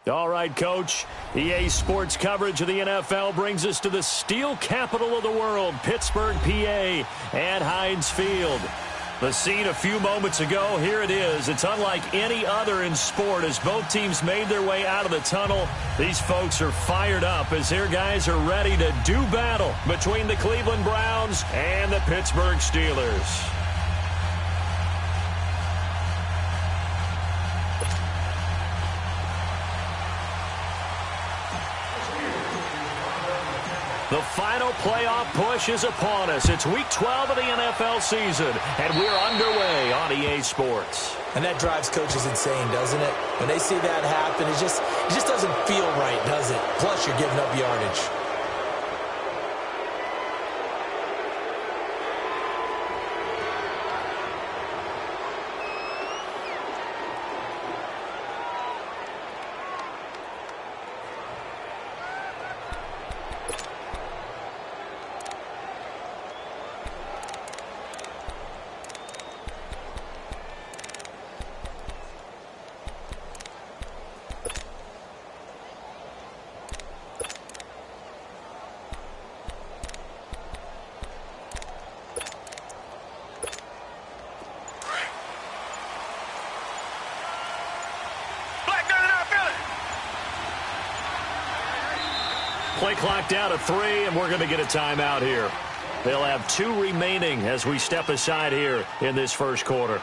All right, Coach. EA Sports coverage of the NFL brings us to the steel capital of the world, Pittsburgh, PA, at Heinz Field. The scene a few moments ago, here it is. It's unlike any other in sport as both teams made their way out of the tunnel. These folks are fired up as their guys are ready to do battle between the Cleveland Browns and the Pittsburgh Steelers. The final playoff push is upon us. It's Week 12 of the NFL season, and we're underway on EA Sports. And that drives coaches insane, doesn't it? When they see that happen, it just doesn't feel right, does it? Plus, you're giving up yardage. Play clock down to 3, and we're going to get a timeout here. They'll have 2 remaining as we step aside here in this first quarter.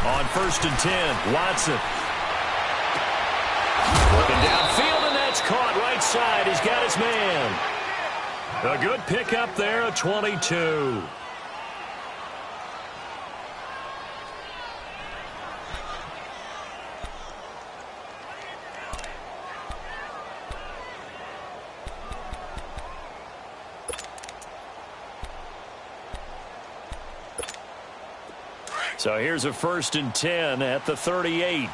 On 1st and 10, Watson. Looking downfield, and that's caught right side. He's got his man. A good pickup there, a 22. So here's a 1st and 10 at the 38.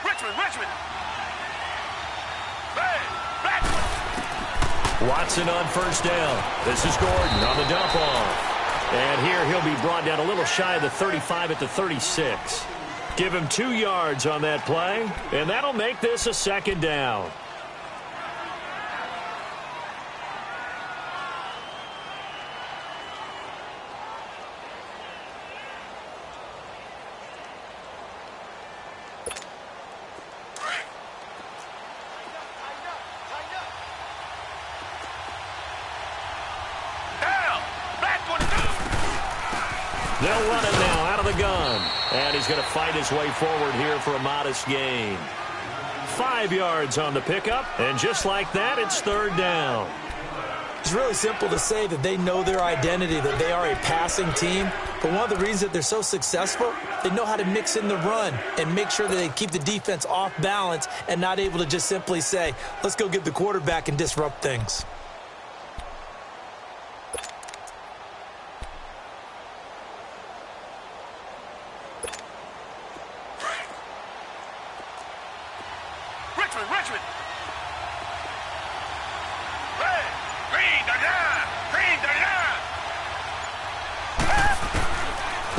Richmond. Watson on 1st down. This is Gordon on the dump off. And here he'll be brought down a little shy of the 35 at the 36. Give him 2 yards on that play, and that'll make this a 2nd down. They'll run it now out of the gun. And he's going to fight his way forward here for a modest gain. 5 yards on the pickup. And just like that, it's 3rd down. It's really simple to say that they know their identity, that they are a passing team. But one of the reasons that they're so successful, they know how to mix in the run and make sure that they keep the defense off balance and not able to just simply say, let's go get the quarterback and disrupt things. Richmond.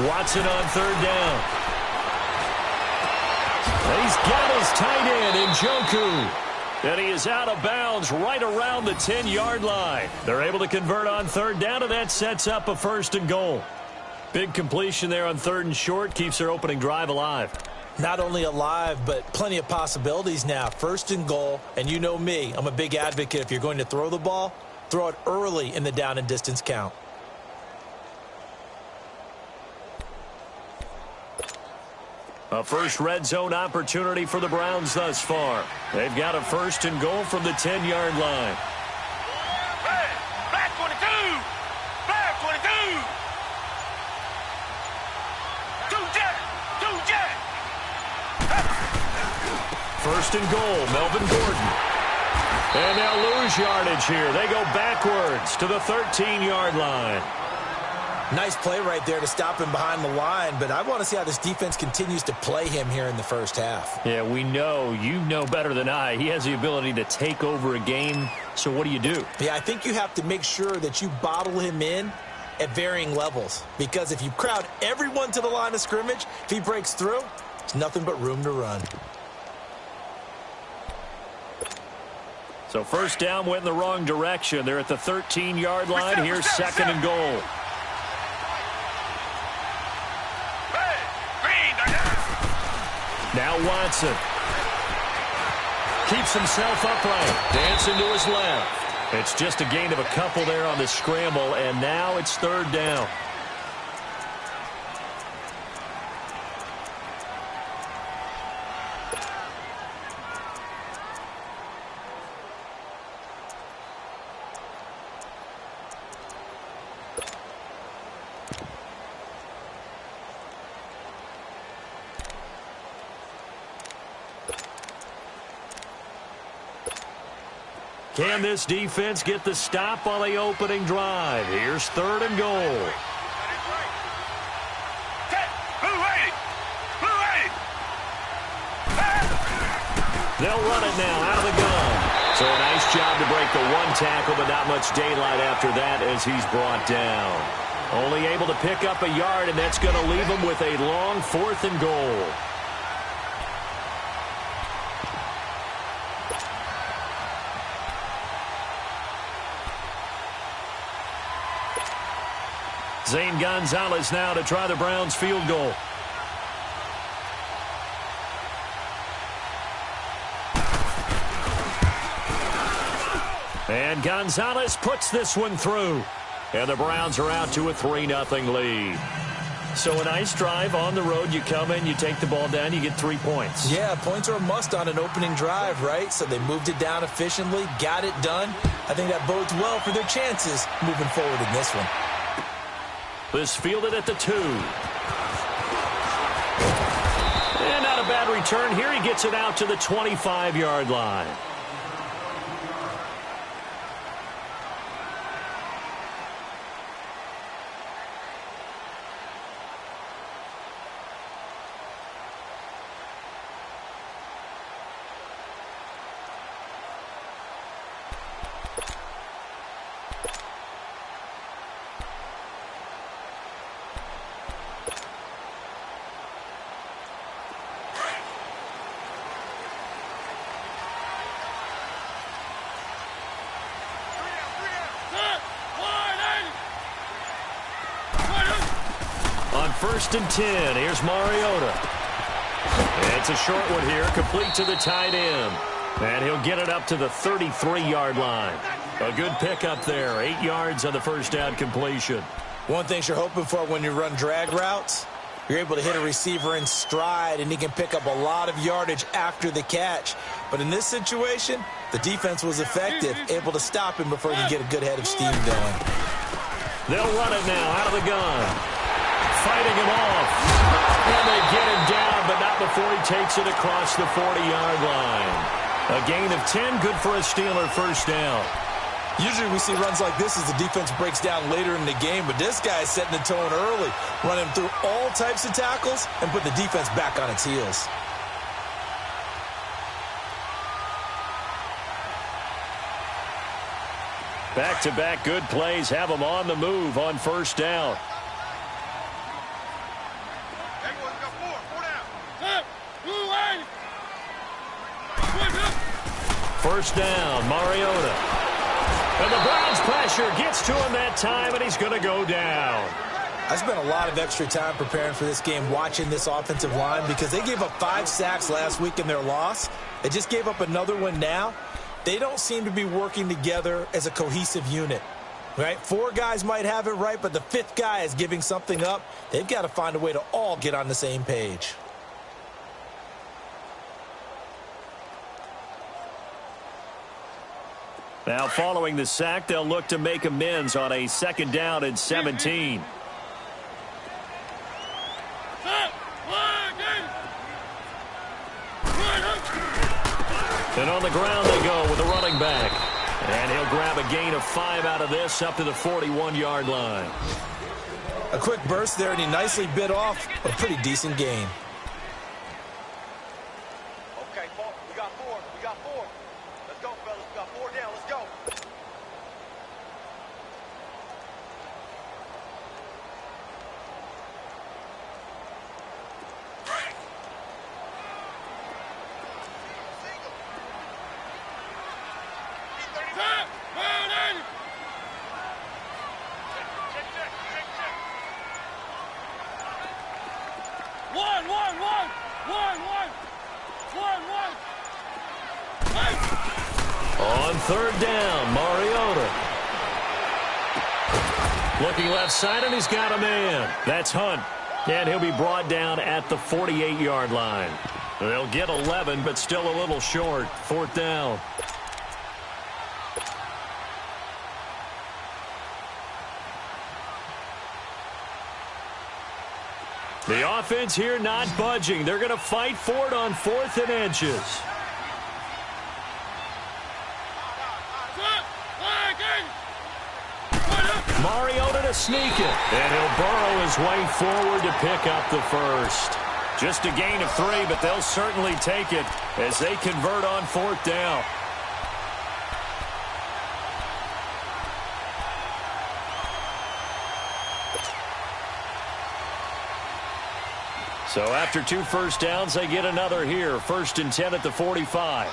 Watson on 3rd down. He's got his tight end, Njoku. And he is out of bounds right around the 10-yard line. They're able to convert on 3rd down, and that sets up a 1st and goal. Big completion there on 3rd and short, keeps their opening drive alive. Not only alive, but plenty of possibilities now. 1st and goal, and you know me, I'm a big advocate. If you're going to throw the ball, throw it early in the down and distance count. A first red zone opportunity for the Browns thus far. They've got a 1st and goal from the 10-yard line. Black 22! Black 22! 2 jet! 1st and goal, Melvin Gordon. And they'll lose yardage here. They go backwards to the 13-yard line. Nice play right there to stop him behind the line, but I want to see how this defense continues to play him here in the first half. Yeah, we know. You know better than I. He has the ability to take over a game, so what do you do? Yeah, I think you have to make sure that you bottle him in at varying levels, because if you crowd everyone to the line of scrimmage, if he breaks through, there's nothing but room to run. So first down went in the wrong direction. They're at the 13-yard line. Here's second and goal. Now Watson keeps himself upright, dancing to his left. It's just a gain of a couple there on the scramble, and now it's third down. Can this defense get the stop on the opening drive? Here's third and goal. They'll run it now out of the gun. So a nice job to break the one tackle, but not much daylight after that as he's brought down. Only able to pick up a yard, and that's going to leave him with a long fourth and goal. Zane Gonzalez now to try the Browns field goal. And Gonzalez puts this one through. And the Browns are out to a 3-0 lead. So a nice drive on the road. You come in, you take the ball down, you get 3 points. Yeah, points are a must on an opening drive, right? So they moved it down efficiently, got it done. I think that bodes well for their chances moving forward in this one. This fielded at the 2. And not a bad return here. He gets it out to the 25-yard line. First and 10. Here's Mariota. And it's a short one here, complete to the tight end. And he'll get it up to the 33-yard line. A good pickup there. 8 yards on the first down completion. One thing you're hoping for when you run drag routes, you're able to hit a receiver in stride, and he can pick up a lot of yardage after the catch. But in this situation, the defense was effective, able to stop him before he could get a good head of steam going. They'll run it now out of the gun. Fighting him off. And they get him down, but not before he takes it across the 40-yard line. A gain of 10, good for a Steeler first down. Usually we see runs like this as the defense breaks down later in the game, but this guy is setting the tone early, running through all types of tackles and put the defense back on its heels. Back-to-back good plays have them on the move on first down. First down, Mariota. And the Browns pressure gets to him that time, and he's going to go down. I spent a lot of extra time preparing for this game, watching this offensive line, because they gave up 5 sacks last week in their loss. They just gave up another one now. They don't seem to be working together as a cohesive unit. Right? 4 guys might have it right, but the 5th guy is giving something up. They've got to find a way to all get on the same page. Now, following the sack, they'll look to make amends on a second down and 17. And on the ground they go with the running back. And he'll grab a gain of 5 out of this up to the 41-yard line. A quick burst there, and he nicely bit off a pretty decent gain. Okay, Paul, we got 4. We got 4. Let's go, fellas. We got 4 down. Let's go. On third down, Mariota. Looking left side, and he's got a man. That's Hunt. And he'll be brought down at the 48-yard line. They'll get 11, but still a little short. Fourth down. The offense here not budging. They're going to fight for it on 4th and inches. Mariota to sneak it. And he'll burrow his way forward to pick up the first. Just a gain of 3, but they'll certainly take it as they convert on 4th down. So after 2 first downs, they get another here. 1st and 10 at the 45.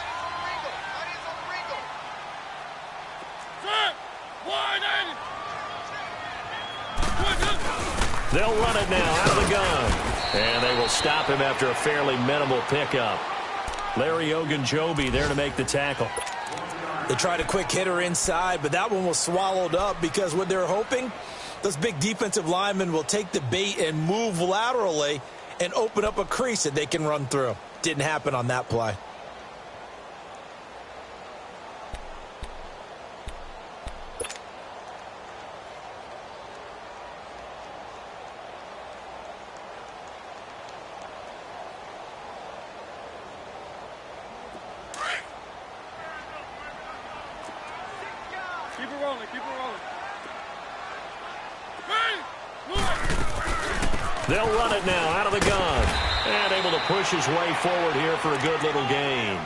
They'll run it now out of the gun. And they will stop him after a fairly minimal pickup. Larry Ogunjobi there to make the tackle. They tried a quick hitter inside, but that one was swallowed up because what they're hoping, those big defensive linemen will take the bait and move laterally and open up a crease that they can run through. Didn't happen on that play. Keep it rolling. Keep it rolling. They'll run it now out of the gun. And able to push his way forward here for a good little gain.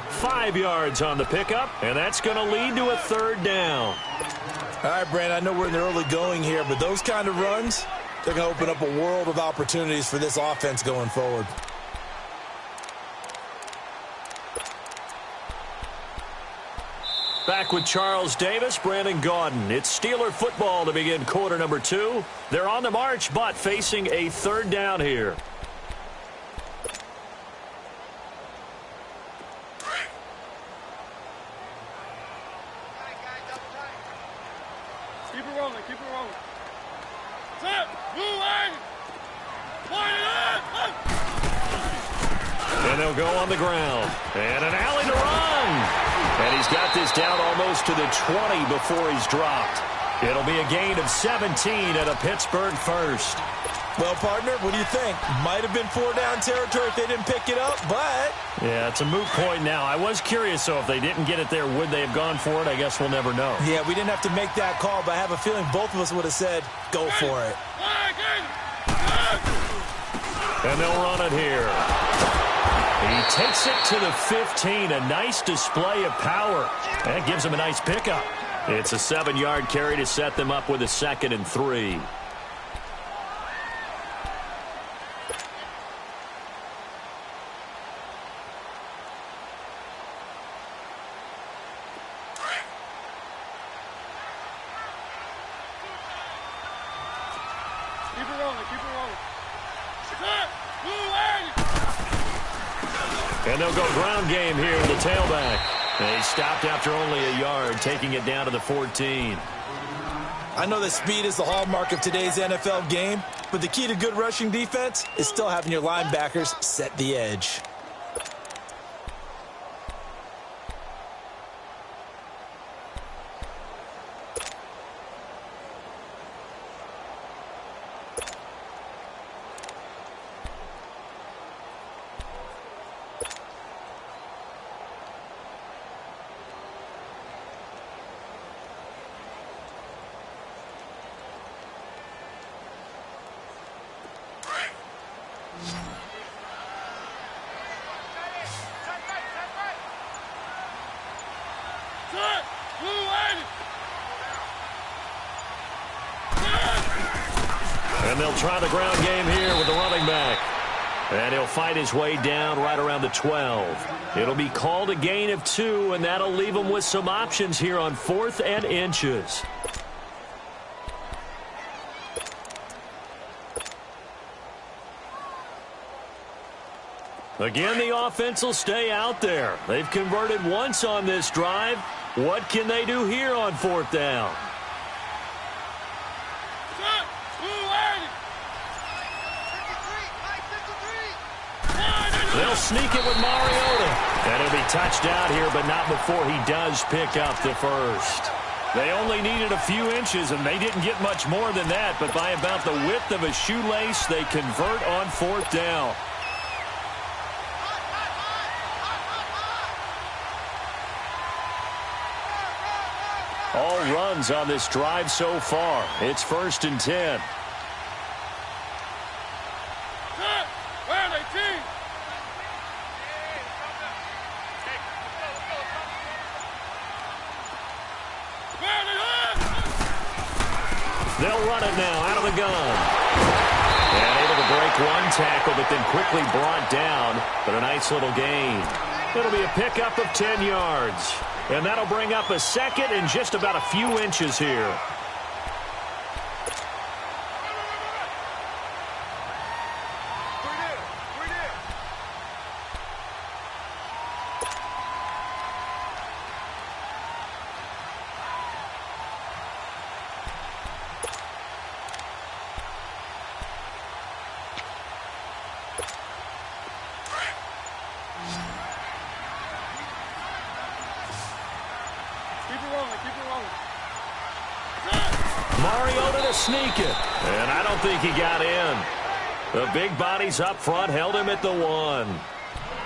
5 yards on the pickup, and that's going to lead to a 3rd down. All right, Brandon, I know we're in the early going here, but those kind of runs, they're going to open up a world of opportunities for this offense going forward. Back with Charles Davis, Brandon Gaudin. It's Steeler football to begin quarter number 2. They're on the march, but facing a 3rd down here. Keep it rolling. Keep it rolling. And they'll go on the ground. And an alley to run. And he's got this down almost to the 20 before he's dropped. It'll be a gain of 17 at a Pittsburgh first. Well, partner, what do you think? Might have been 4-down territory if they didn't pick it up, but... Yeah, it's a moot point now. I was curious, so if they didn't get it there, would they have gone for it? I guess we'll never know. Yeah, we didn't have to make that call, but I have a feeling both of us would have said, go for it. And they'll run it here. He takes it to the 15. A nice display of power. That gives him a nice pickup. It's a 7-yard carry to set them up with a 2nd and 3. Keep it rolling. Keep it rolling. And they'll go ground game here with the tailback. They stopped after only a yard, taking it down to the 14. I know that speed is the hallmark of today's NFL game, but the key to good rushing defense is still having your linebackers set the edge. And they'll try the ground game here with the running back. And he'll fight his way down right around the 12. It'll be called a gain of 2, and that'll leave him with some options here on 4th and inches. Again, the offense will stay out there. They've converted once on this drive. What can they do here on 4th down? They'll sneak it with Mariota. And it'll be touchdown here, but not before he does pick up the first. They only needed a few inches, and they didn't get much more than that. But by about the width of a shoelace, they convert on 4th down. All runs on this drive so far. It's 1st and 10. They'll run it now out of the gun. And able to break one tackle, but then quickly brought down. But a nice little gain. It'll be a pickup of 10 yards. And that'll bring up a 2nd and just about a few inches here. Mariota to sneak it. And I don't think he got in. The big bodies up front held him at the 1.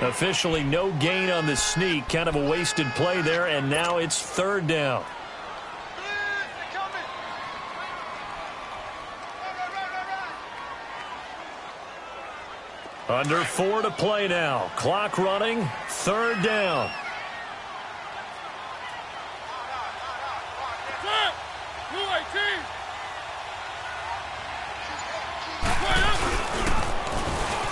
Officially no gain on the sneak. Kind of a wasted play there, and now it's 3rd down. Under 4 to play now. Clock running. 3rd down.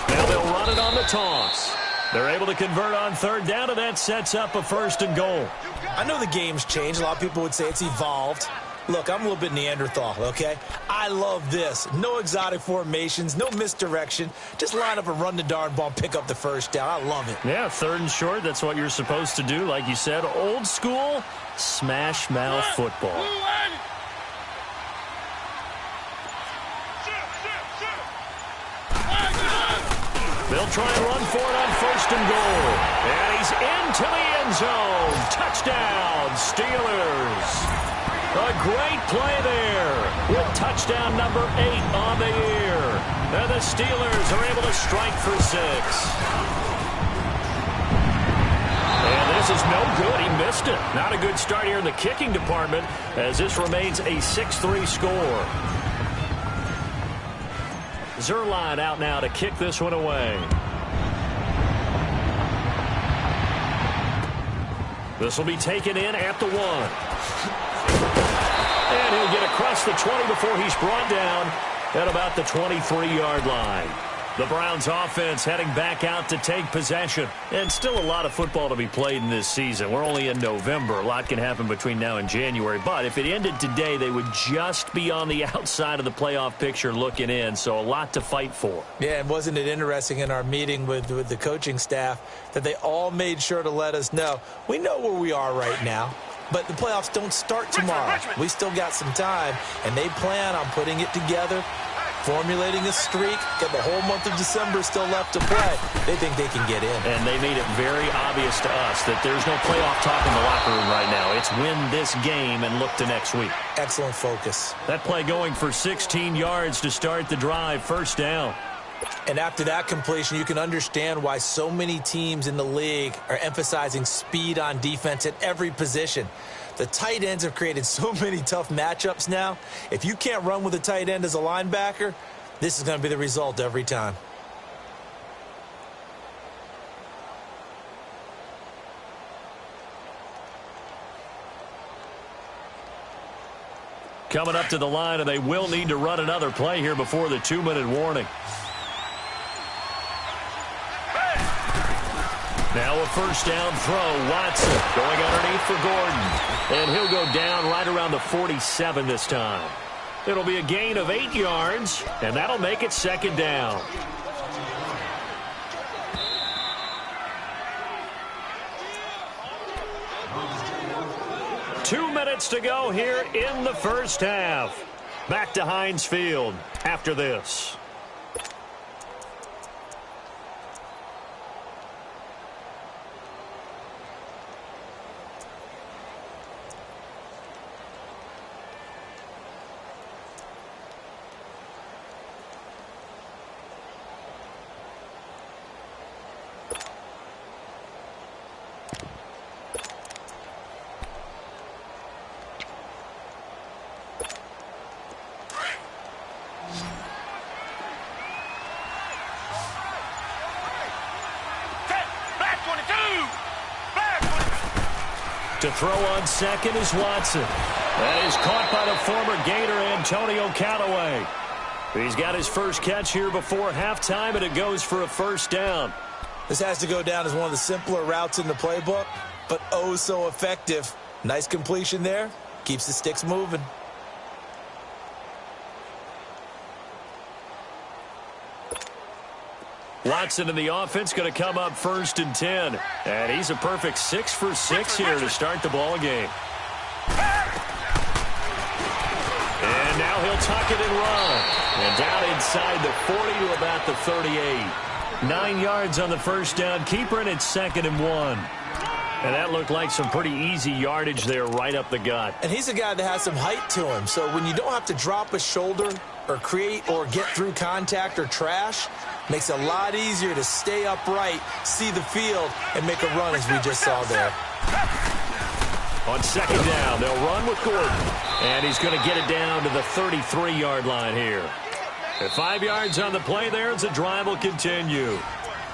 Now they'll run it on the toss. They're able to convert on 3rd down, and that sets up a 1st and goal. I know the game's changed. A lot of people would say it's evolved. Look, I'm a little bit Neanderthal, okay? I love this. No exotic formations, no misdirection. Just line up and run the darn ball, pick up the 1st down. I love it. Yeah, 3rd and short, that's what you're supposed to do. Like you said, old school, smash mouth football. They'll try and run for it on 1st and goal. And he's into the end zone. Touchdown, Steelers. A great play there with touchdown number 8 on the year. And the Steelers are able to strike for 6. And this is no good. He missed it. Not a good start here in the kicking department as this remains a 6-3 score. Zerline out now to kick this one away. This will be taken in at the 1. And he'll get across the 20 before he's brought down at about the 23-yard line. The Browns offense heading back out to take possession. And still a lot of football to be played in this season. We're only in November. A lot can happen between now and January. But if it ended today, they would just be on the outside of the playoff picture looking in. So a lot to fight for. Yeah, and wasn't it interesting in our meeting with the coaching staff that they all made sure to let us know, we know where we are right now. But the playoffs don't start tomorrow. We still got some time, and they plan on putting it together, formulating a streak, got the whole month of December still left to play. They think they can get in. And they made it very obvious to us that there's no playoff talk in the locker room right now. It's win this game and look to next week. Excellent focus. That play going for 16 yards to start the drive, 1st down. And after that completion, you can understand why so many teams in the league are emphasizing speed on defense at every position. The tight ends have created so many tough matchups now. If you can't run with a tight end as a linebacker, this is going to be the result every time. coming up to the line, and they will need to run another play here before the 2-minute warning. Now a first down throw. Watson going underneath for Gordon. And he'll go down right around the 47 this time. It'll be a gain of 8 yards, and that'll make it second down. Two minutes to go here in the first half. Back to Heinz Field after this. To throw on second is Watson. That is caught by the former Gator, Antonio Callaway. He's got his first catch here before halftime, and it goes for a first down. This has to go down as one of the simpler routes in the playbook, but oh so effective. Nice completion there. Keeps the sticks moving. Watson in the offense going to come up 1st and 10. And he's a perfect 6 for 6 here to start the ball game. And now he'll tuck it and run. And down inside the 40 to about the 38. 9 yards on the first down. Keeper, and it's 2nd and 1. And that looked like some pretty easy yardage there right up the gut. And he's a guy that has some height to him. So when you don't have to drop a shoulder or create or get through contact or trash, makes it a lot easier to stay upright, see the field, and make a run as we just saw there. On second down, they'll run with Gordon. And he's going to get it down to the 33-yard line here. At 5 yards on the play there, as the drive will continue.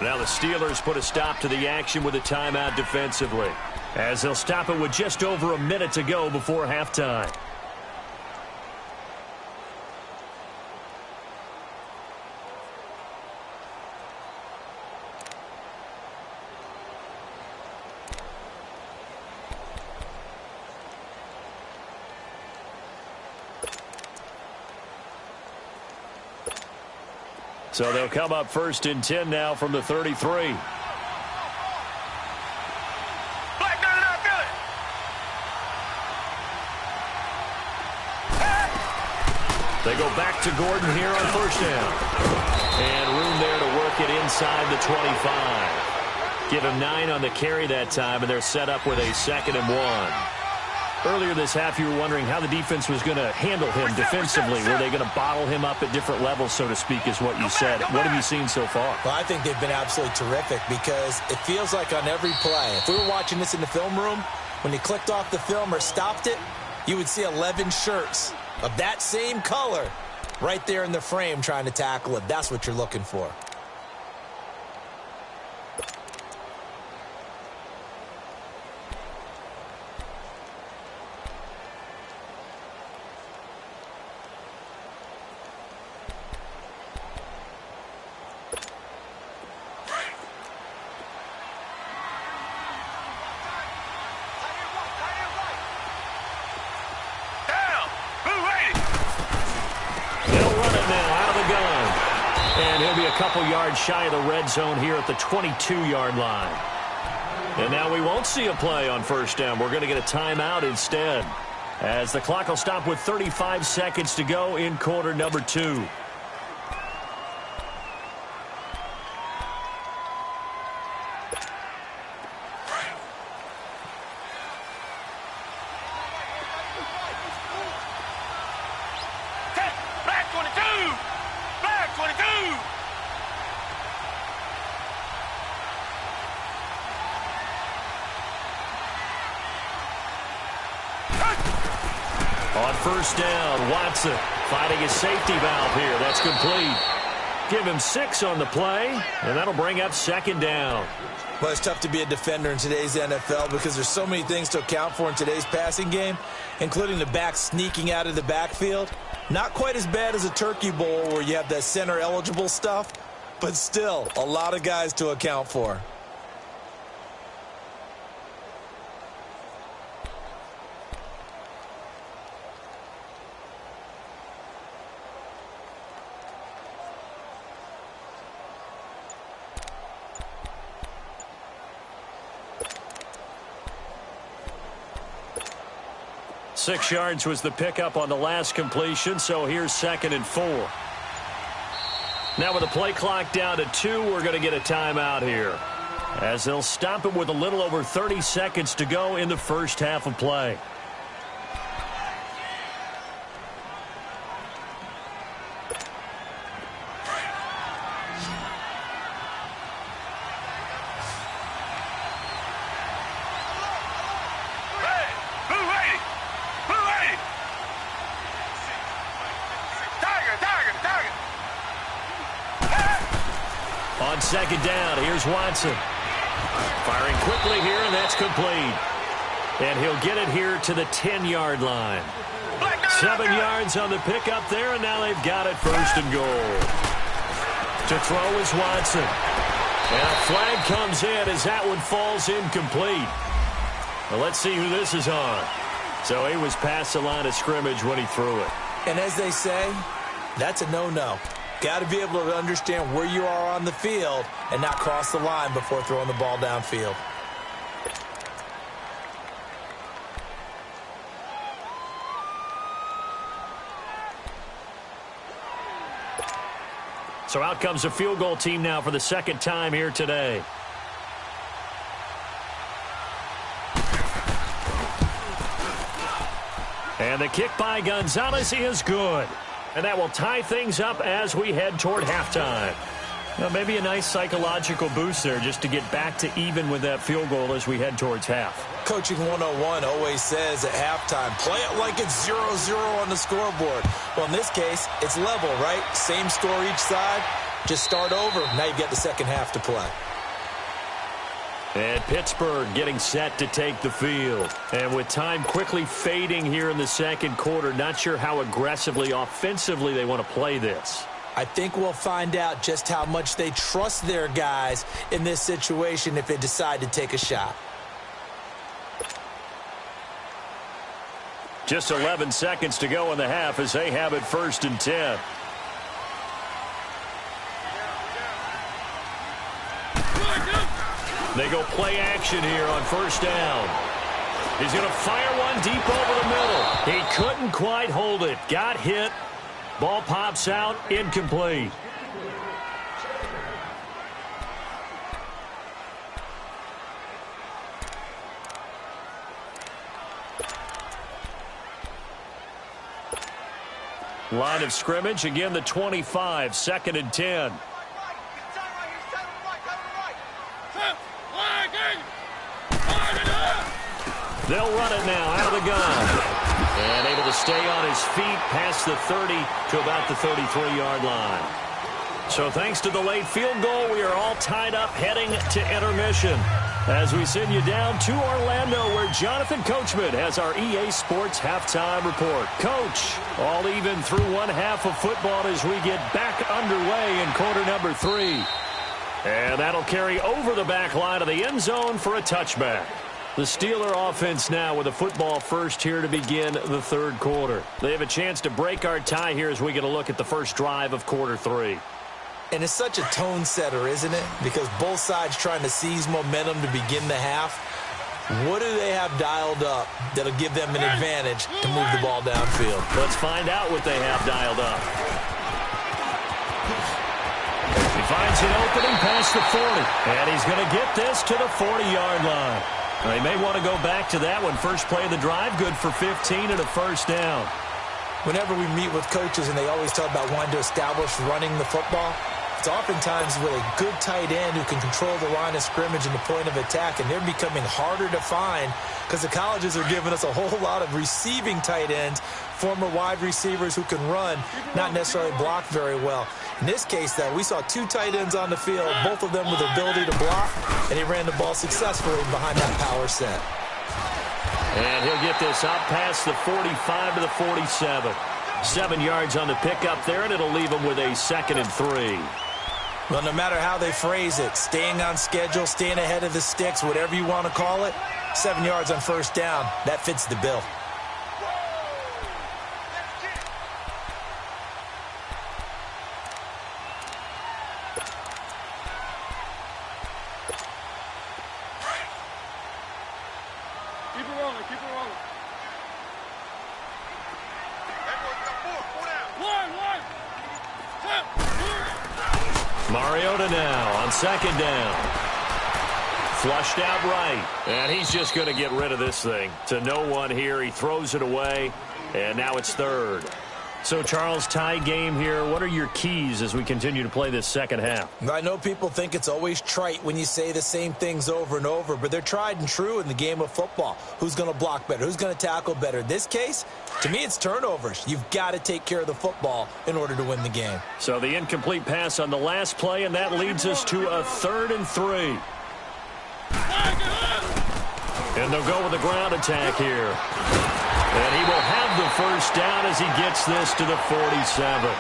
Now the Steelers put a stop to the action with a timeout defensively, as they'll stop it with just over a minute to go before halftime. So they'll come up 1st and 10 now from the 33. They go back to Gordon here on first down. And room there to work it inside the 25. Give him 9 on the carry that time, and they're set up with a 2nd and 1. Earlier this half, you were wondering how the defense was going to handle him defensively. Were they going to bottle him up at different levels, so to speak, is what you said. What have you seen so far? Well, I think they've been absolutely terrific because it feels like on every play, if we were watching this in the film room, when you clicked off the film or stopped it, you would see 11 shirts of that same color right there in the frame trying to tackle it. That's what you're looking for. Couple yards shy of the red zone here at the 22-yard line. And now we won't see a play on first down. We're going to get a timeout instead, as the clock will stop with 35 seconds to go in quarter number 2. On first down, Watson finding his safety valve here. That's complete. Give him 6 on the play, and that'll bring up second down. Well, it's tough to be a defender in today's NFL because there's so many things to account for in today's passing game, including the back sneaking out of the backfield. Not quite as bad as a turkey bowl where you have that center-eligible stuff, but still a lot of guys to account for. Six yards was the pickup on the last completion, so here's 2nd and 4. Now with the play clock down to 2, we're going to get a timeout here, as they'll stop it with a little over 30 seconds to go in the first half of play. On second down, here's Watson. Firing quickly here, and that's complete. And he'll get it here to the 10-yard line. 7 yards on the pickup there, and now they've got it 1st and goal. To throw is Watson. And a flag comes in as that one falls incomplete. Well, let's see who this is on. So he was past the line of scrimmage when he threw it. And as they say, that's a no-no. Got to be able to understand where you are on the field and not cross the line before throwing the ball downfield. So out comes the field goal team now for the 2nd time here today. And the kick by Gonzalez is good. And that will tie things up as we head toward halftime. Well, maybe a nice psychological boost there just to get back to even with that field goal as we head towards half. Coaching 101 always says at halftime, play it like it's 0-0 on the scoreboard. Well, in this case, it's level, right? Same score each side. Just start over. Now you've got the second half to play. And Pittsburgh getting set to take the field. And with time quickly fading here in the second quarter, not sure how aggressively, offensively they want to play this. I think we'll find out just how much they trust their guys in this situation if they decide to take a shot. Just 11 seconds to go in the half as they have it 1st and 10. They go play action here on 1st down. He's going to fire one deep over the middle. He couldn't quite hold it. Got hit. Ball pops out. Incomplete. Line of scrimmage. Again, the 25. 2nd and 10. They'll run it now out of the gun. And able to stay on his feet past the 30 to about the 33-yard line. So thanks to the late field goal, we are all tied up heading to intermission. As we send you down to Orlando, where Jonathan Coachman has our EA Sports halftime report. Coach, all even through one half of football as we get back underway in quarter number 3. And that'll carry over the back line of the end zone for a touchback. The Steeler offense now with a football first here to begin the 3rd quarter. They have a chance to break our tie here as we get a look at the first drive of quarter 3. And it's such a tone setter, isn't it? Because both sides trying to seize momentum to begin the half. What do they have dialed up that'll give them an advantage to move the ball downfield? Let's find out what they have dialed up. He finds an opening past the 40. And he's going to get this to the 40-yard line. They may want to go back to that one. First play of the drive, good for 15 and a 1st down. Whenever we meet with coaches and they always talk about wanting to establish running the football, It's oftentimes with a good tight end who can control the line of scrimmage and the point of attack, and they're becoming harder to find because the colleges are giving us a whole lot of receiving tight ends, former wide receivers who can run, not necessarily block very well. In this case, though, we saw two tight ends on the field, both of them with the ability to block, and he ran the ball successfully behind that power set. And he'll get this up past the 45 to the 47. 7 yards on the pickup there, and it'll leave him with a 2nd and 3. Well, no matter how they phrase it, staying on schedule, staying ahead of the sticks, whatever you want to call it, 7 yards on first down, that fits the bill. Keep it rolling, keep it rolling. Hey, boys, we got 4 down. One. Mariota now on 2nd down. Flushed out right. And he's just going to get rid of this thing. To no one here. He throws it away. And now it's 3rd. So, Charles, tie game here. What are your keys as we continue to play this second half? I know people think it's always trite when you say the same things over and over, but they're tried and true in the game of football. Who's going to block better? Who's going to tackle better? In this case, to me, it's turnovers. You've got to take care of the football in order to win the game. So the incomplete pass on the last play, and that leads us to a 3rd and 3. And they'll go with the ground attack here. And he will have the first down as he gets this to the 47.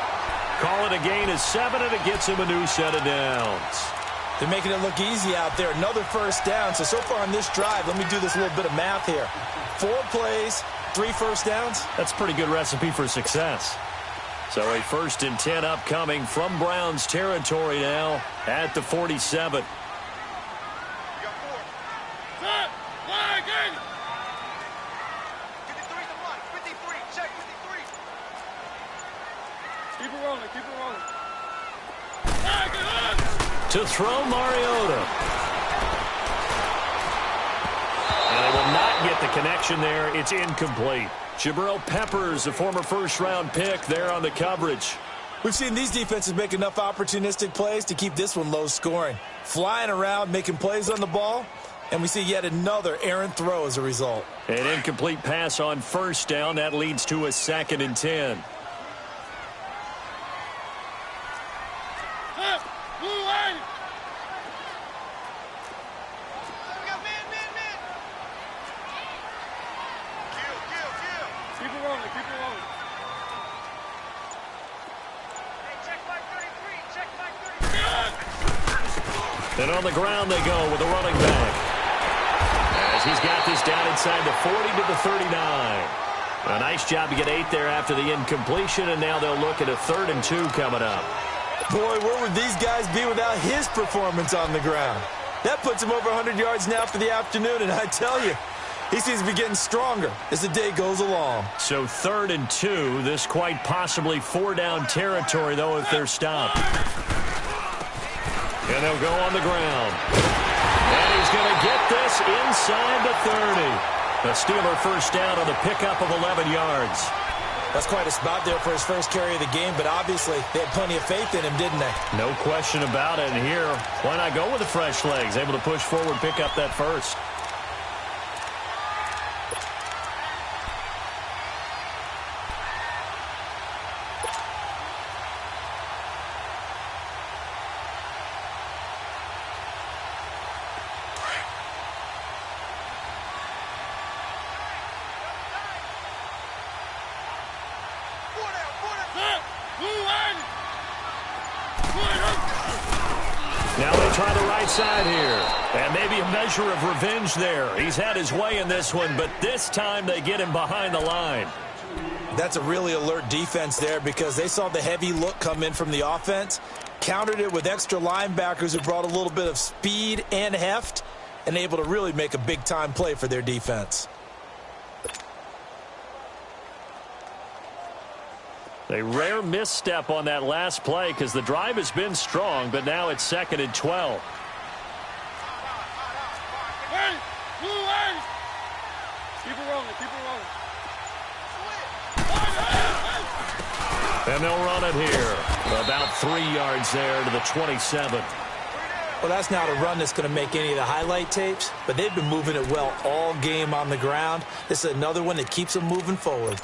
Call it a gain of 7, and it gets him a new set of downs. They're making it look easy out there. Another first down. So far on this drive, let me do this little bit of math here. 4 plays, 3 first downs. That's a pretty good recipe for success. So a 1st and 10 upcoming from Browns territory now at the 47. Keep it rolling. To throw Mariota. And they will not get the connection there. It's incomplete. Jabril Peppers, a former first-round pick, there on the coverage. We've seen these defenses make enough opportunistic plays to keep this one low scoring. Flying around, making plays on the ball, and we see yet another errant throw as a result. An incomplete pass on first down. That leads to a 2nd and 10. And on the ground they go with a running back. As he's got this down inside the 40 to the 39. A nice job to get 8 there after the incompletion, and now they'll look at a 3rd and 2 coming up. Boy, where would these guys be without his performance on the ground? That puts him over 100 yards now for the afternoon, and I tell you, he seems to be getting stronger as the day goes along. So 3rd and 2, this quite possibly 4-down territory, though, if they're stopped. And they'll go on the ground. And he's going to get this inside the 30. The Steeler first down on the pickup of 11 yards. That's quite a spot there for his first carry of the game, but obviously they had plenty of faith in him, didn't they? No question about it. And here, why not go with the fresh legs? Able to push forward, pick up that first. Now they try the right side here. And maybe a measure of revenge there. He's had his way in this one, but this time they get him behind the line. That's a really alert defense there because they saw the heavy look come in from the offense, countered it with extra linebackers who brought a little bit of speed and heft, and able to really make a big-time play for their defense. A rare misstep on that last play because the drive has been strong, but now it's 2nd and 12. Keep it rolling, keep it rolling. And they'll run it here. About 3 yards there to the 27. Well, that's not a run that's going to make any of the highlight tapes, but they've been moving it well all game on the ground. This is another one that keeps them moving forward.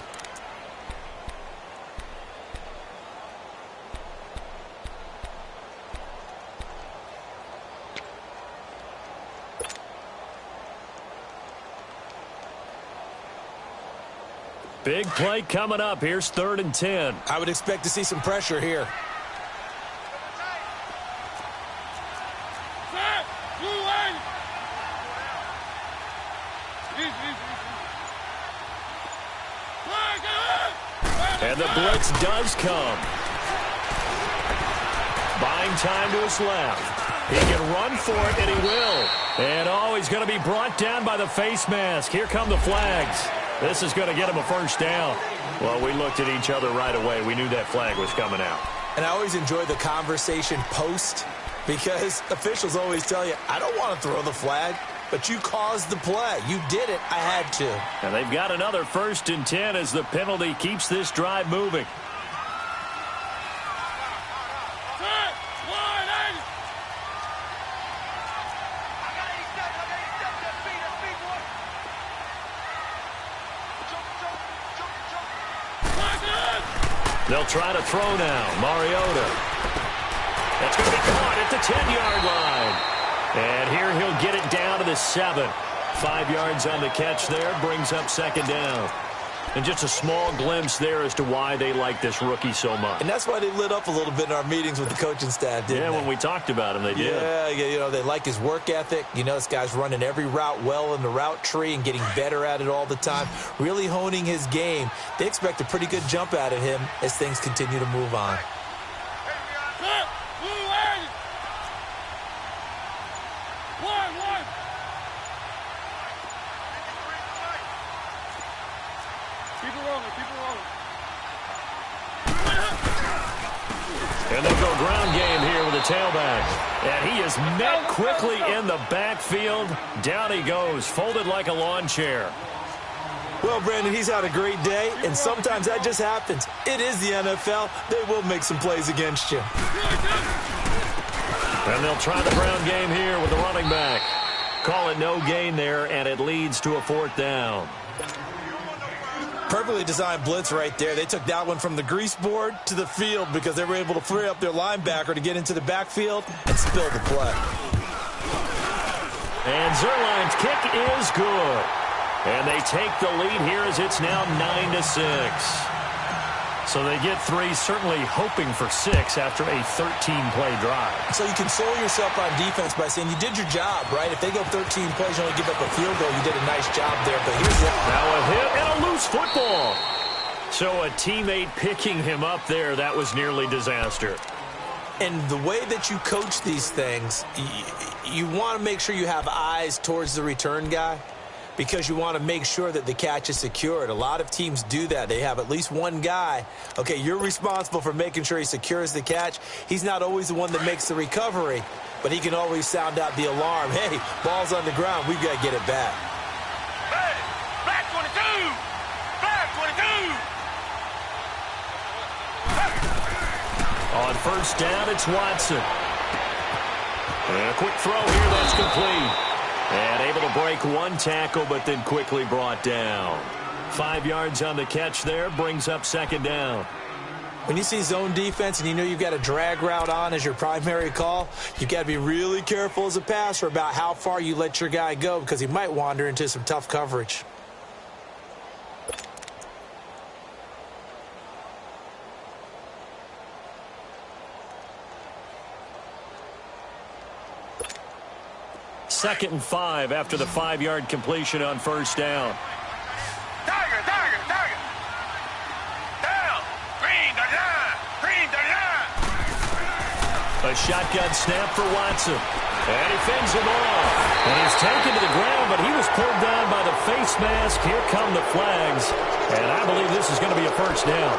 Big play coming up. Here's 3rd and 10. I would expect to see some pressure here. And the blitz does come. Buying time to his left. He can run for it, and he will. And, oh, he's going to be brought down by the face mask. Here come the flags. This is going to get him a first down. Well, we looked at each other right away. We knew that flag was coming out. And I always enjoy the conversation post because officials always tell you, I don't want to throw the flag, but you caused the play. You did it. I had to. And they've got another 1st and 10 as the penalty keeps this drive moving. They'll try to throw now. Mariota. That's going to be caught at the 10-yard line. And here he'll get it down to the 7. 5 yards on the catch there. Brings up 2nd down. And just a small glimpse there as to why they like this rookie so much. And that's why they lit up a little bit in our meetings with the coaching staff, didn't they? When we talked about him, they did. Yeah, you know, they like his work ethic. You know, this guy's running every route well in the route tree and getting better at it all the time, really honing his game. They expect a pretty good jump out of him as things continue to move on. And they'll go ground game here with a tailback. And he is met quickly in the backfield. Down he goes, folded like a lawn chair. Well, Brandon, he's had a great day, and sometimes that just happens. It is the NFL. They will make some plays against you. And they'll try the ground game here with the running back. Call it no gain there, and it leads to a 4th down. Perfectly designed blitz right there. They took that one from the grease board to the field because they were able to free up their linebacker to get into the backfield and spill the play. And Zerline's kick is good. And they take the lead here as it's now 9-6. So they get 3, certainly hoping for 6 after a 13-play drive. So you console yourself on defense by saying you did your job, right? If they go 13 plays, you only give up a field goal, you did a nice job there. But here's the... Now a hit and a loose football. So a teammate picking him up there, that was nearly disaster. And the way that you coach these things, you want to make sure you have eyes towards the return guy, because you want to make sure that the catch is secured. A lot of teams do that. They have at least one guy. Okay, you're responsible for making sure he secures the catch. He's not always the one that makes the recovery, but he can always sound out the alarm. Hey, ball's on the ground. We've got to get it back. Hey, black 22! Black 22! On 1st down, it's Watson. And a quick throw here, that's complete. And able to break one tackle, but then quickly brought down. 5 yards on the catch there, brings up 2nd down. When you see zone defense and you know you've got a drag route on as your primary call, you've got to be really careful as a passer about how far you let your guy go because he might wander into some tough coverage. Second and 5 after the 5-yard completion on 1st down. Tiger! Down! Green the line! A shotgun snap for Watson. And he fends him off. And he's taken to the ground, but he was pulled down by the face mask. Here come the flags. And I believe this is going to be a 1st down.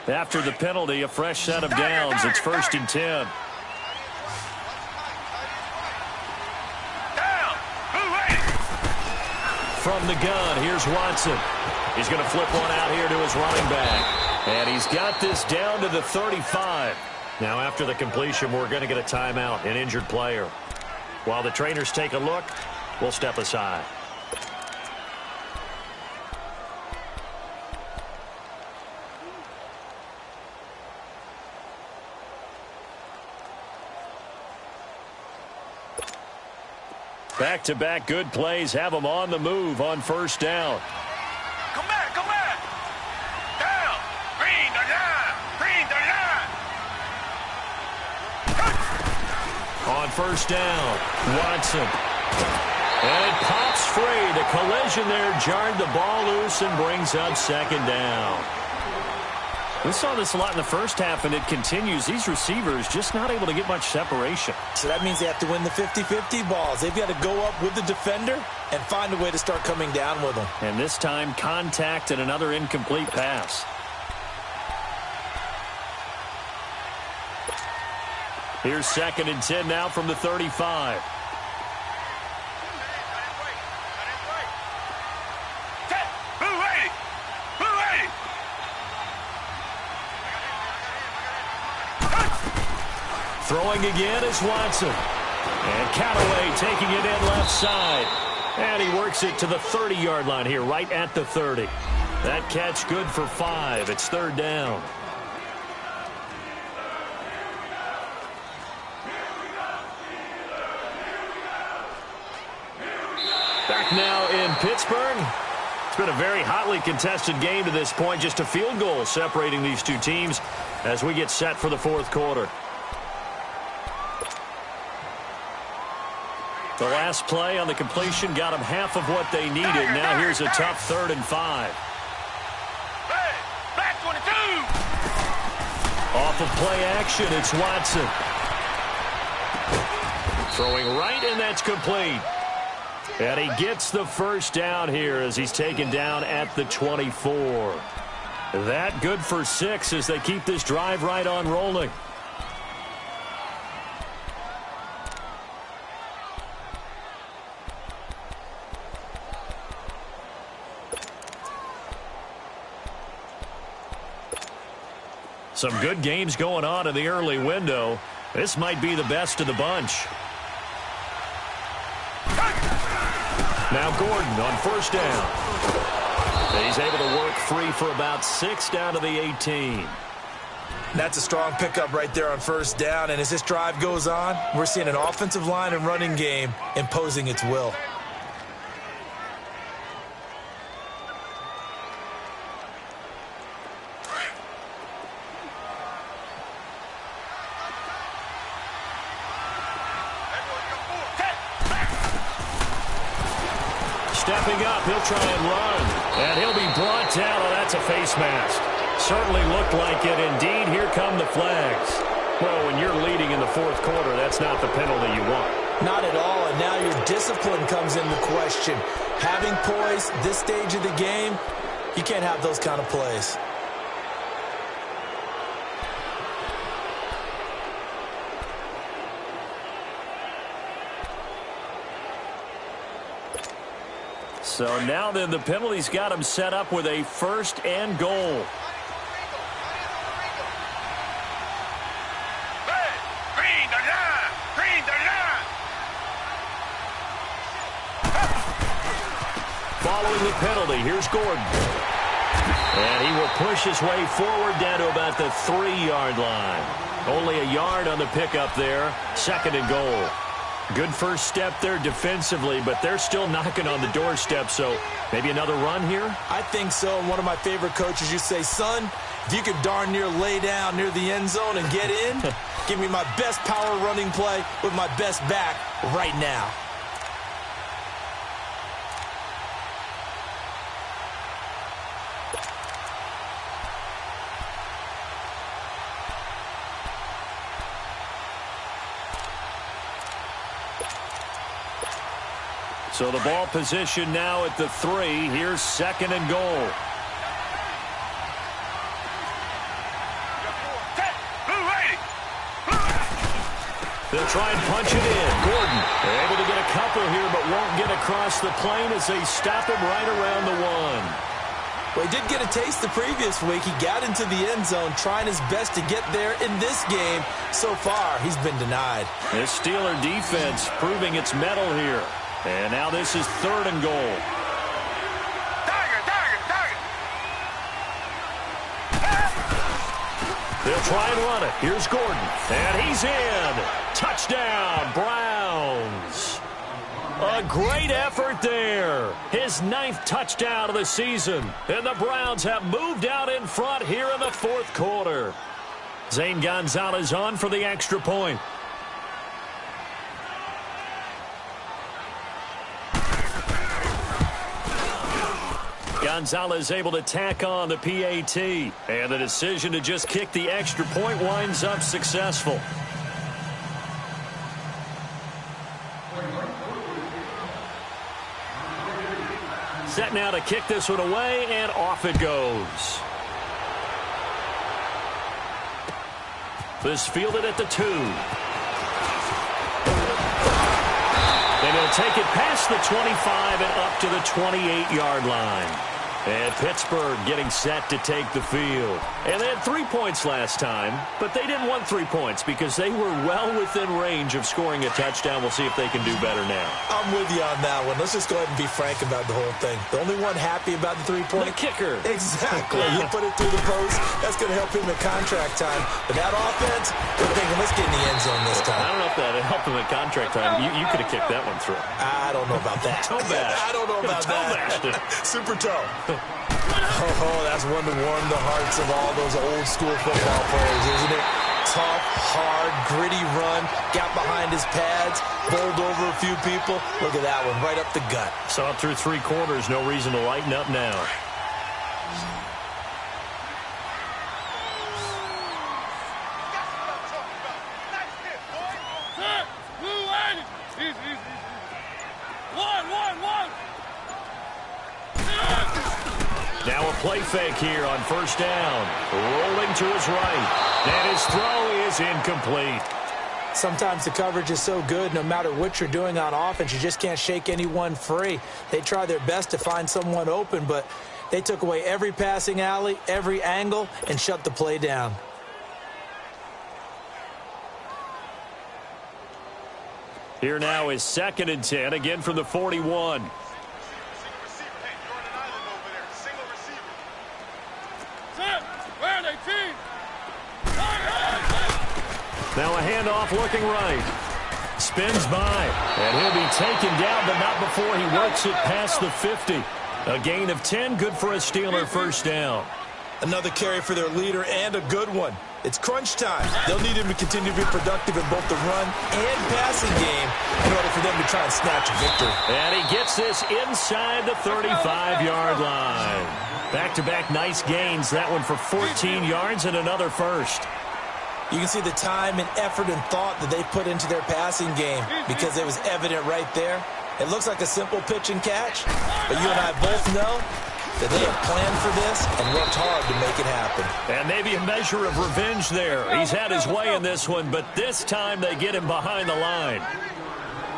After the penalty, a fresh set of downs. It's 1st and 10. From the gun, here's Watson. He's going to flip one out here to his running back. And he's got this down to the 35. Now, after the completion, we're going to get a timeout, an injured player. While the trainers take a look, we'll step aside. Back-to-back good plays have them on the move on 1st down. Come back, come back. Down. Green the line. Green the line. On 1st down, Watson. And it pops free. The collision there jarred the ball loose and brings up 2nd down. We saw this a lot in the first half, and it continues. These receivers just not able to get much separation. So that means they have to win the 50-50 balls. They've got to go up with the defender and find a way to start coming down with them. And this time, contact and another incomplete pass. Here's 2nd and 10 now from the 35. Throwing again is Watson. And Callaway taking it in left side. And he works it to the 30-yard line here, right at the 30. That catch good for 5. It's 3rd down. Back now in Pittsburgh. It's been a very hotly contested game to this point. Just a field goal separating these two teams as we get set for the 4th quarter. The last play on the completion got them half of what they needed. Now here's a tough 3rd and 5. Black 22. Off of play action, it's Watson. Throwing right, and that's complete. And he gets the 1st down here as he's taken down at the 24. That good for 6 as they keep this drive right on rolling. Some good games going on in the early window. This might be the best of the bunch. Now Gordon on 1st down. He's able to work free for about 6 down to the 18. That's a strong pickup right there on 1st down. And as this drive goes on, we're seeing an offensive line and running game imposing its will. Stepping up, he'll try and run. And he'll be brought down. Oh, that's a face mask. Certainly looked like it. Indeed, here come the flags. Well, when you're leading in the 4th quarter, that's not the penalty you want. Not at all, and now your discipline comes into question. Having poise this stage of the game, you can't have those kind of plays. So now then the penalty's got him set up with a 1st and goal. Green the line. Green the line. Following the penalty, here's Gordon. And he will push his way forward down to about the 3-yard line. Only a yard on the pickup there. 2nd and goal. Good first step there defensively, but they're still knocking on the doorstep, so maybe another run here? I think so. And one of my favorite coaches, you say, son, if you could darn near lay down near the end zone and get in, give me my best power running play with my best back right now. So the ball position now at the 3. Here's 2nd and goal. They'll try and punch it in. Gordon able to get a couple here, but won't get across the plane as they stop him right around the 1. Well, he did get a taste the previous week. He got into the end zone trying his best to get there in this game. So far, he's been denied. This Steeler defense proving its mettle here. And now this is 3rd and goal. They'll try and run it. Here's Gordon. And he's in. Touchdown, Browns. A great effort there. His 9th touchdown of the season. And the Browns have moved out in front here in the 4th quarter. Zane Gonzalez on for the extra point. Gonzalez able to tack on the PAT. And the decision to just kick the extra point winds up successful. Set now to kick this one away, and off it goes. This fielded at the 2. And he'll take it past the 25 and up to the 28-yard line. And Pittsburgh getting set to take the field. And they had 3 points last time, but they didn't want 3 points because they were well within range of scoring a touchdown. We'll see if they can do better now. I'm with you on that one. Let's just go ahead and be frank about the whole thing. The only one happy about the 3-point? The kicker. Exactly. You put it through the post. That's going to help him in contract time. But that offense, they're thinking, let's get in the end zone this time. I don't know if that helped him in contract time. You could have kicked that one through. I don't know about that. Toe bash. I don't know about that. Super toe. Oh, that's one to warm the hearts of all those old school football players, isn't it? Tough, hard, gritty run, got behind his pads, bowled over a few people. Look at that one, right up the gut. Saw it through 3 quarters, no reason to lighten up now. Now a play fake here on 1st down. Rolling to his right. And his throw is incomplete. Sometimes the coverage is so good, no matter what you're doing on offense, you just can't shake anyone free. They try their best to find someone open, but they took away every passing alley, every angle, and shut the play down. Here now is 2nd and 10, again from the 41. Now a handoff looking right. Spins by. And he'll be taken down, but not before he works it past the 50. A gain of 10, good for a Steeler 1st down. Another carry for their leader and a good one. It's crunch time. They'll need him to continue to be productive in both the run and passing game in order for them to try and snatch a victory. And he gets this inside the 35-yard line. Back-to-back nice gains. That one for 14 yards and another first. You can see the time and effort and thought that they put into their passing game because it was evident right there. It looks like a simple pitch and catch, but you and I both know that they have planned for this and worked hard to make it happen. And maybe a measure of revenge there. He's had his way in this one, but this time they get him behind the line.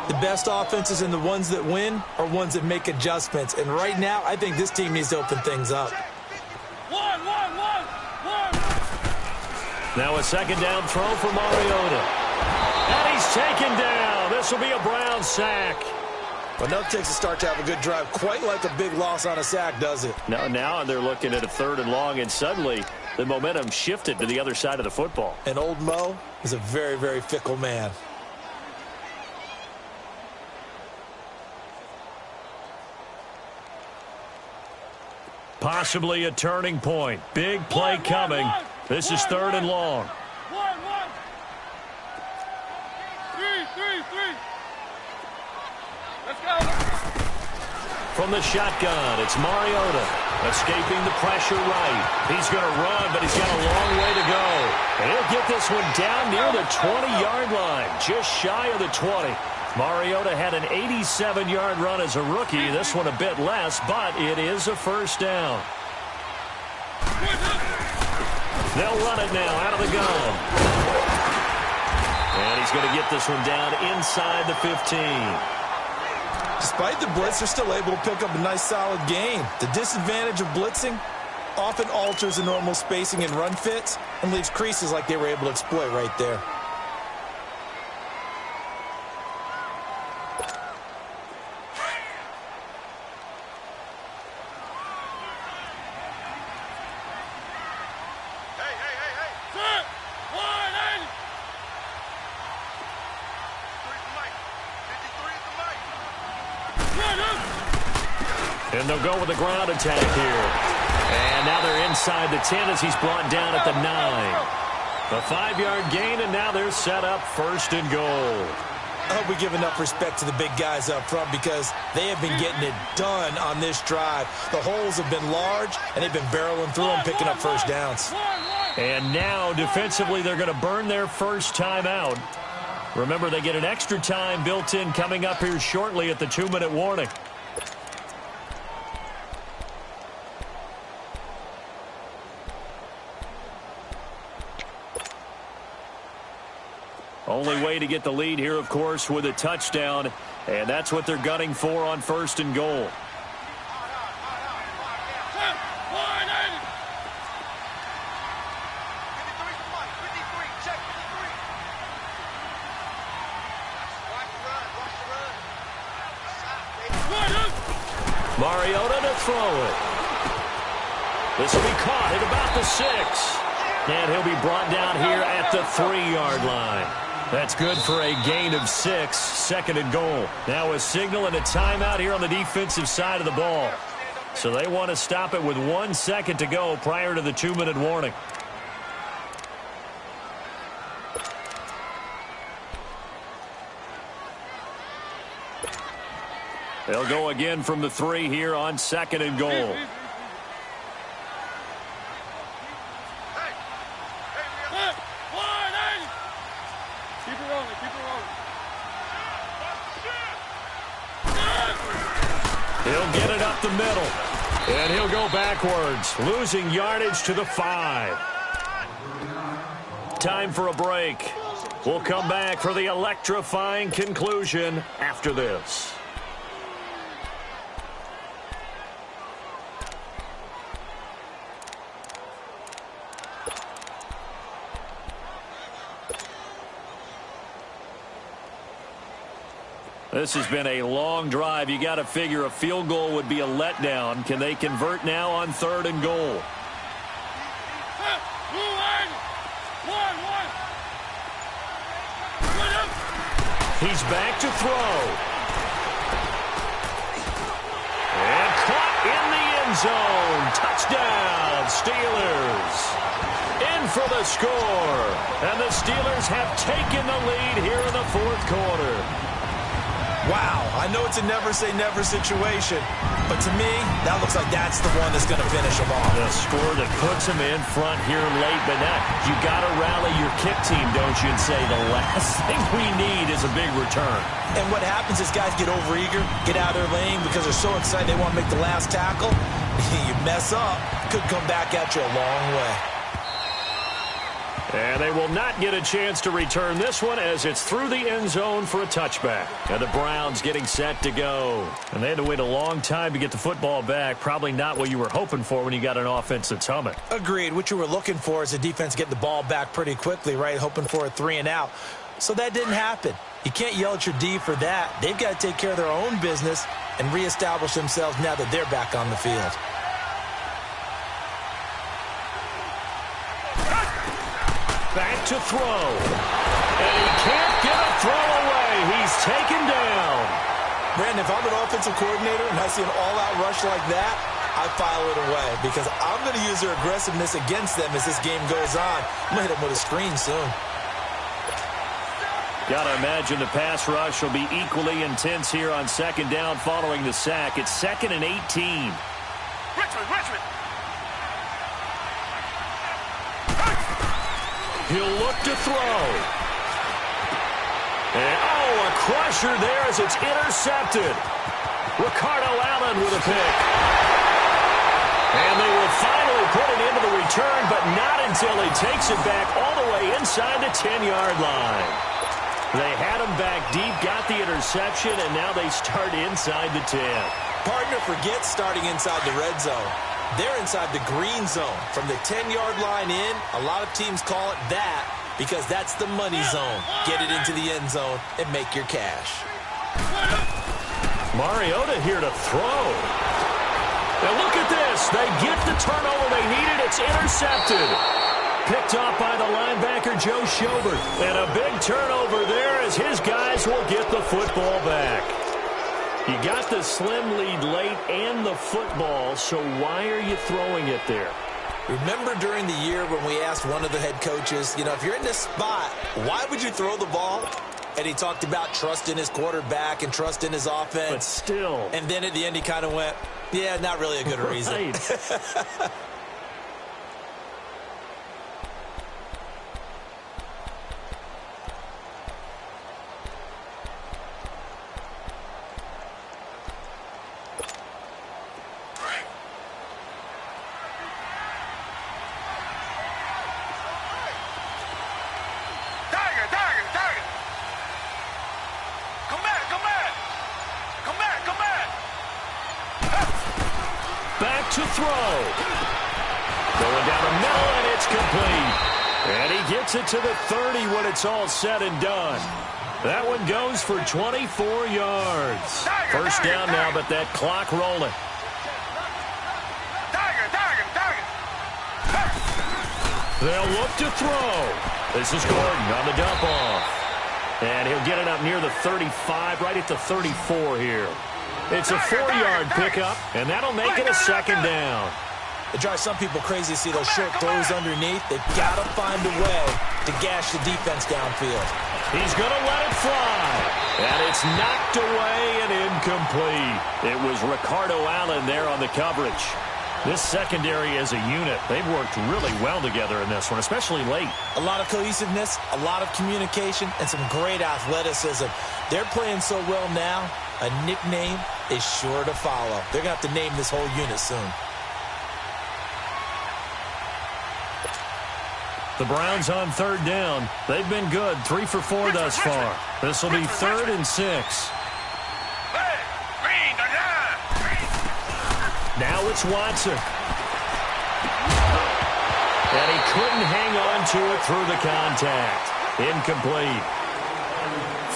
The best offenses and the ones that win are ones that make adjustments. And right now, I think this team needs to open things up. Now a 2nd down throw for Mariota. And he's taken down. This will be a Brown sack. Well, nothing takes a start to have a good drive. Quite like a big loss on a sack, does it? Now they're looking at a 3rd and long, and suddenly the momentum shifted to the other side of the football. And old Mo is a very, very fickle man. Possibly a turning point. Big play coming. This is 3rd and long. Let's go. From the shotgun, it's Mariota. Escaping the pressure right. He's going to run, but he's got a long way to go. And he'll get this one down near the 20-yard line, just shy of the 20. Mariota had an 87-yard run as a rookie. This one a bit less, but it is a 1st down. They'll run it now out of the gun. And he's going to get this one down inside the 15. Despite the blitz, they're still able to pick up a nice solid gain. The disadvantage of blitzing often alters the normal spacing and run fits and leaves creases like they were able to exploit right there. And they'll go with a ground attack here. And now they're inside the 10 as he's brought down at the 9. A 5-yard gain, and now they're set up 1st and goal. I hope we give enough respect to the big guys up front because they have been getting it done on this drive. The holes have been large, and they've been barreling through them, picking up first downs. And now, defensively, they're going to burn their first time out. Remember, they get an extra time built in coming up here shortly at the 2-minute warning. Only way to get the lead here, of course, with a touchdown. And that's what they're gunning for on 1st and goal. Mariota to throw it. This will be caught at about the 6. And he'll be brought down here at the 3-yard line. That's good for a gain of 6, 2nd and goal. Now a signal and a timeout here on the defensive side of the ball. So they want to stop it with 1 second to go prior to the 2-minute warning. They'll go again from the 3 here on 2nd and goal. He'll get it up the middle. And he'll go backwards, losing yardage to the 5. Time for a break. We'll come back for the electrifying conclusion after this. This has been a long drive. You got to figure a field goal would be a letdown. Can they convert now on 3rd and goal? He's back to throw. And caught in the end zone. Touchdown, Steelers. In for the score. And the Steelers have taken the lead here in the 4th quarter. Wow, I know it's a never-say-never situation, but to me, that looks like that's the one that's going to finish them off. The score that puts them in front here late, but now you got to rally your kick team, don't you, and say the last thing we need is a big return. And what happens is guys get overeager, get out of their lane because they're so excited they want to make the last tackle. You mess up, could come back at you a long way. And they will not get a chance to return this one as it's through the end zone for a touchback. And the Browns getting set to go. And they had to wait a long time to get the football back. Probably not what you were hoping for when you got an offense that's humming. Agreed. What you were looking for is the defense getting the ball back pretty quickly, right? Hoping for a 3-and-out. So that didn't happen. You can't yell at your D for that. They've got to take care of their own business and reestablish themselves now that they're back on the field. Back to throw. And he can't get a throw away. He's taken down. Brandon, if I'm an offensive coordinator and I see an all-out rush like that, I file it away because I'm going to use their aggressiveness against them as this game goes on. I'm going to hit them with a screen soon. Got to imagine the pass rush will be equally intense here on 2nd down following the sack. It's 2nd and 18. Richmond. He'll look to throw. And, a crusher there as it's intercepted. Ricardo Allen with a pick. And they will finally put it into the return, but not until he takes it back all the way inside the 10-yard line. They had him back deep, got the interception, and now they start inside the 10. Partner, forget starting inside the red zone. They're inside the green zone. From the 10-yard line in, a lot of teams call it that because that's the money zone. Get it into the end zone and make your cash. Mariota here to throw. And look at this. They get the turnover they needed. It's intercepted. Picked off by the linebacker, Joe Schobert. And a big turnover there as his guys will get the football back. You got the slim lead late and the football, so why are you throwing it there? Remember during the year when we asked one of the head coaches, if you're in this spot, why would you throw the ball? And he talked about trust in his quarterback and trust in his offense. But still. And then at the end he kind of went, yeah, not really a good reason. Right. To throw. Going down the middle, and it's complete. And he gets it to the 30 when it's all said and done. That one goes for 24 yards. First down now, but that clock rolling. They'll look to throw. This is Gordon on the dump off. And he'll get it up near the 35, right at the 34 here. It's a 4-yard pickup, and that'll make it a second down. It drives some people crazy to see those short throws underneath. They've got to find a way to gash the defense downfield. He's going to let it fly. And it's knocked away and incomplete. It was Ricardo Allen there on the coverage. This secondary as a unit, they've worked really well together in this one, especially late. A lot of cohesiveness, a lot of communication, and some great athleticism. They're playing so well now, a nickname is sure to follow. They're going to have to name this whole unit soon. The Browns on third down. They've been good, 3 for 4 thus far. This will be 3rd and 6. Now it's Watson. And he couldn't hang on to it through the contact. Incomplete.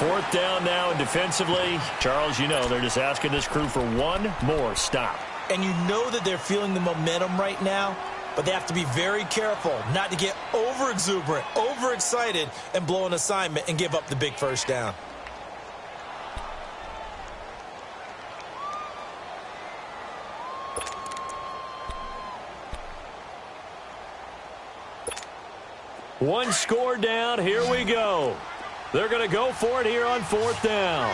4th down now, and defensively, Charles, they're just asking this crew for one more stop. And you know that they're feeling the momentum right now, but they have to be very careful not to get over-exuberant, overexcited, and blow an assignment and give up the big first down. One score down. Here we go. They're going to go for it here on 4th down.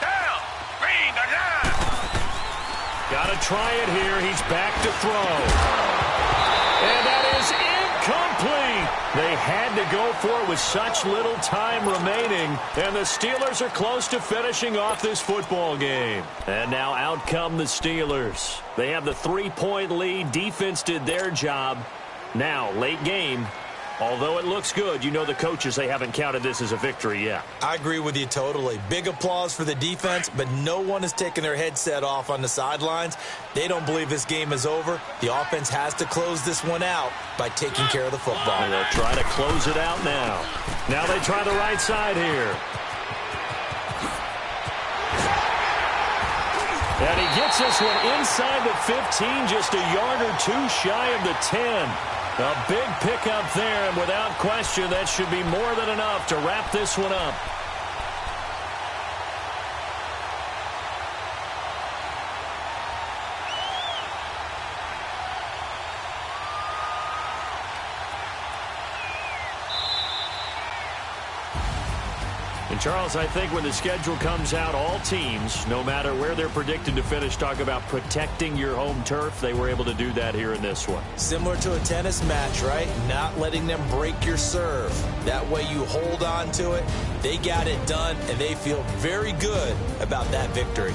Down. Green, the line. Got to try it here. He's back to throw. And that is incomplete. They had to go for it with such little time remaining. And the Steelers are close to finishing off this football game. And now out come the Steelers. They have the 3-point lead. Defense did their job. Now, late game, although it looks good, the coaches, they haven't counted this as a victory yet. I agree with you totally. Big applause for the defense, but no one is taking their headset off on the sidelines. They don't believe this game is over. The offense has to close this one out by taking care of the football. And they'll try to close it out now. Now they try the right side here. And he gets this one inside the 15, just a yard or two shy of the 10. A big pickup there, and without question, that should be more than enough to wrap this one up. And, Charles, I think when the schedule comes out, all teams, no matter where they're predicted to finish, talk about protecting your home turf. They were able to do that here in this one. Similar to a tennis match, right? Not letting them break your serve. That way you hold on to it. They got it done, and they feel very good about that victory.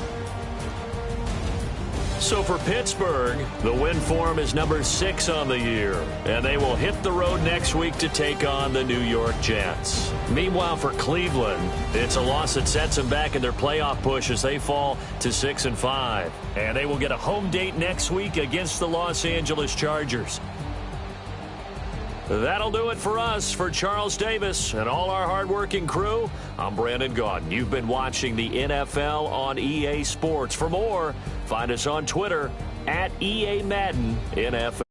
So for Pittsburgh, the win form is number 6 on the year, and they will hit the road next week to take on the New York Jets. Meanwhile, for Cleveland, it's a loss that sets them back in their playoff push as they fall to 6-5. And they will get a home date next week against the Los Angeles Chargers. That'll do it for us. For Charles Davis and all our hardworking crew, I'm Brandon Gaudin. You've been watching the NFL on EA Sports. For more, find us on Twitter @EA Madden NFL.